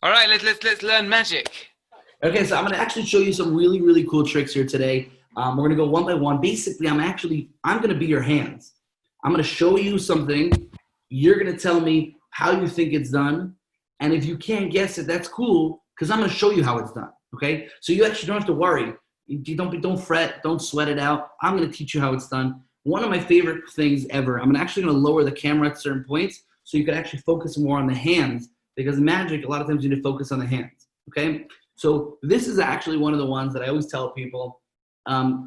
All right, let's learn magic. Okay, so I'm gonna actually show you some really, really cool tricks here today. We're gonna go one by one. Basically, I'm gonna be your hands. I'm gonna show you something. You're gonna tell me how you think it's done. And if you can't guess it, that's cool, because I'm gonna show you how it's done. Okay? So you actually don't have to worry. You don't fret, don't sweat it out. I'm gonna teach you how it's done. One of my favorite things ever. I'm actually gonna lower the camera at certain points so you can actually focus more on the hands, because magic, a lot of times you need to focus on the hands. Okay? So this is actually one of the ones that I always tell people.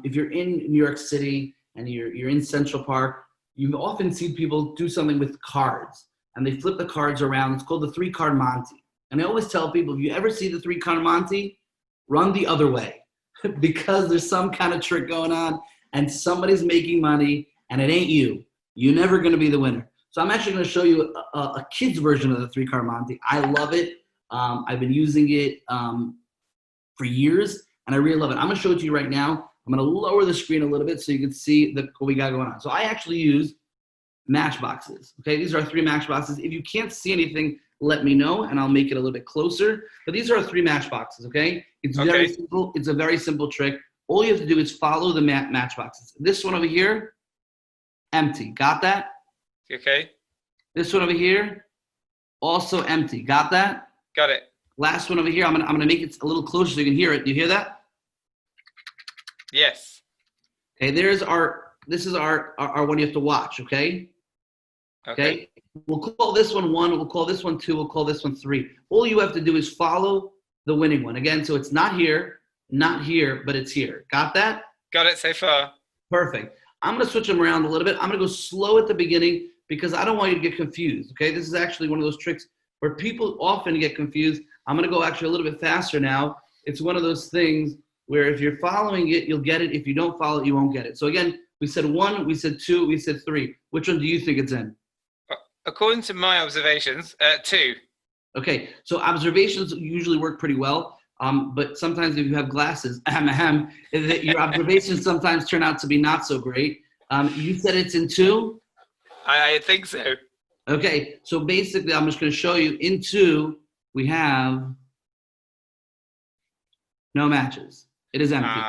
If you're in New York City and you're in Central Park, you often see people do something with cards, and they flip the cards around. It's called the three-card Monty. And I always tell people, if you ever see the three-card Monty, run the other way because there's some kind of trick going on and somebody's making money and it ain't you. You're never going to be the winner. So I'm actually going to show you a kid's version of the three-card Monty. I love it. I've been using it for years, and I really love it. I'm going to show it to you right now. I'm going to lower the screen a little bit so you can see what we got going on. So I actually use matchboxes. Okay, these are our 3 matchboxes. If you can't see anything, let me know, and I'll make it a little bit closer. But these are our 3 matchboxes. Okay, it's very simple. It's a very simple trick. All you have to do is follow the matchboxes. This one over here, empty. Got that? Okay. This one over here, also empty. Got that? Got it. Last one over here, I'm gonna make it a little closer so you can hear it. Do you hear that? Yes. Okay, this is our one you have to watch, okay? Okay. We'll call this one 1, we'll call this one 2, we'll call this one 3. All you have to do is follow the winning one. Again, so it's not here, but it's here. Got that? Got it so far. Perfect. I'm gonna switch them around a little bit. I'm gonna go slow at the beginning because I don't want you to get confused, okay? This is actually one of those tricks where people often get confused. I'm gonna go actually a little bit faster now. It's one of those things where if you're following it, you'll get it. If you don't follow it, you won't get it. So again, we said 1, we said 2, we said 3. Which one do you think it's in? According to my observations, 2. Okay, so observations usually work pretty well, but sometimes if you have glasses, your observations sometimes turn out to be not so great. You said it's in 2? I think so. Okay, so basically I'm just gonna show you in 2, we have no matches. It is empty.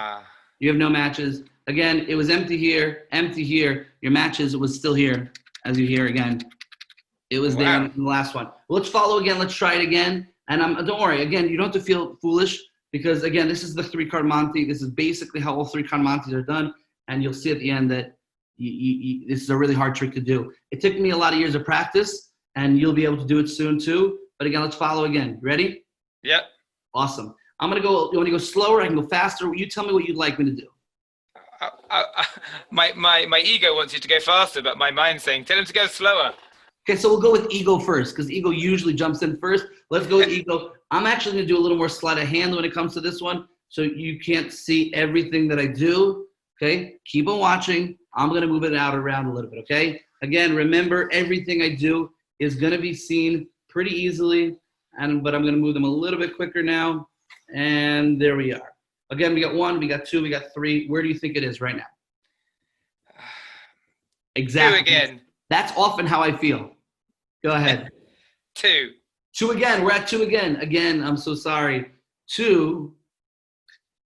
You have no matches. Again, it was empty here, empty here. Your matches was still here, as you hear again. It was there in the last one. Well, let's follow again. Let's try it again. And don't worry. Again, you don't have to feel foolish because, again, this is the 3-card Monty. This is basically how all 3-card Monties are done. And you'll see at the end that this is a really hard trick to do. It took me a lot of years of practice, and you'll be able to do it soon too. But again, let's follow again. Ready? Yep. Awesome. I'm going to go. You want to go slower? I can go faster. You tell me what you'd like me to do. My ego wants you to go faster, but my mind's saying, tell him to go slower. Okay, so we'll go with ego first because ego usually jumps in first. Let's go with ego. I'm actually going to do a little more sleight of hand when it comes to this one, so you can't see everything that I do. Okay, keep on watching. I'm going to move it around a little bit, okay? Again, remember, everything I do is going to be seen pretty easily, but I'm going to move them a little bit quicker now, and there we are. Again, we got 1, we got 2, we got 3. Where do you think it is right now? Exactly. 2 again. That's often how I feel. Go ahead. 2. 2 again. We're at 2 again. Again, I'm so sorry. 2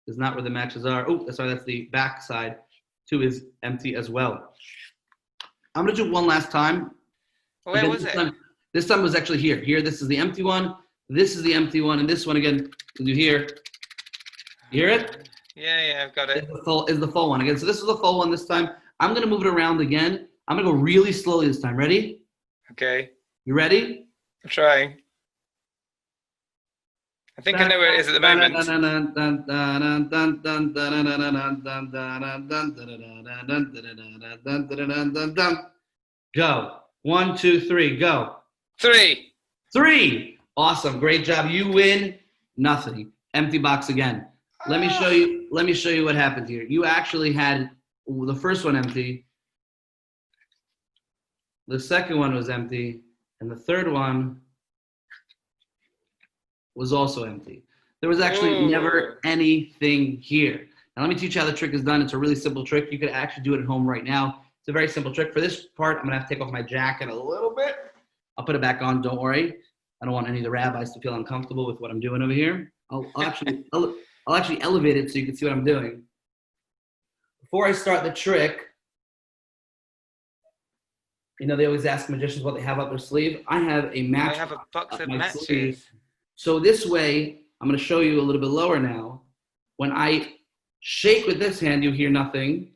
is not where the matches are. Oh, sorry, that's the back side. 2 is empty as well. I'm going to do one last time. Where was it? This time was actually here. Here, this is the empty one. This is the empty one. And this one, again, we'll do here. You hear it? Yeah, I've got it. Is the full one. Again, so this is the full one this time. I'm going to move it around again. I'm going to go really slowly this time. Ready? Okay. You ready? I'm trying. I think I know where it is at the moment. Go. 1, 2, 3. Go. 3. 3. Awesome. Great job. You win. Nothing. Empty box again. Let me show you what happened here. You actually had the first one empty. The second one was empty. And the third one was also empty. There was actually never anything here. Now let me teach you how the trick is done. It's a really simple trick. You could actually do it at home right now. It's a very simple trick. For this part, I'm gonna have to take off my jacket a little bit. I'll put it back on, don't worry. I don't want any of the rabbis to feel uncomfortable with what I'm doing over here. I'll actually elevate it so you can see what I'm doing. Before I start the trick, you know, they always ask magicians what they have up their sleeve. I have a match. I have a box of matches. Sleeve. So this way, I'm going to show you a little bit lower now. When I shake with this hand, you hear nothing.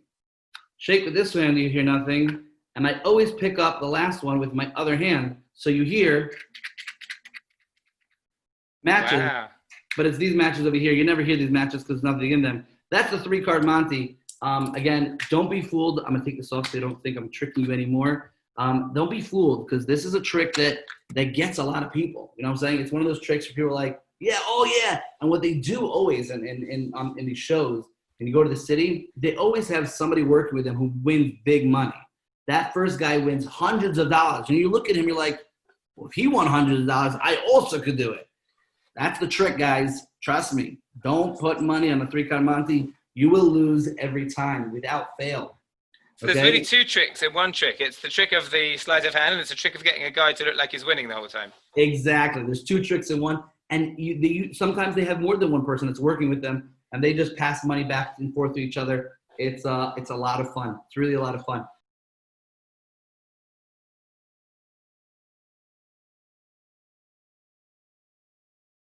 Shake with this hand, you hear nothing. And I always pick up the last one with my other hand. So you hear matches. Wow. But it's these matches over here. You never hear these matches because there's nothing in them. That's the 3-card Monty. Again, don't be fooled. I'm going to take this off so you don't think I'm tricking you anymore. Don't be fooled because this is a trick that gets a lot of people. You know what I'm saying? It's one of those tricks where people are like, yeah, oh yeah. And what they do always in these shows, when you go to the city, they always have somebody working with them who wins big money. That first guy wins hundreds of dollars. And you look at him, you're like, well, if he won hundreds of dollars, I also could do it. That's the trick, guys. Trust me. Don't put money on the 3-card Monty. You will lose every time without fail. So there's really 2 tricks in one trick. It's the trick of the sleight of hand, and it's a trick of getting a guy to look like he's winning the whole time. Exactly. There's 2 tricks in one. And sometimes they have more than one person that's working with them, and they just pass money back and forth to each other. It's a lot of fun. It's really a lot of fun.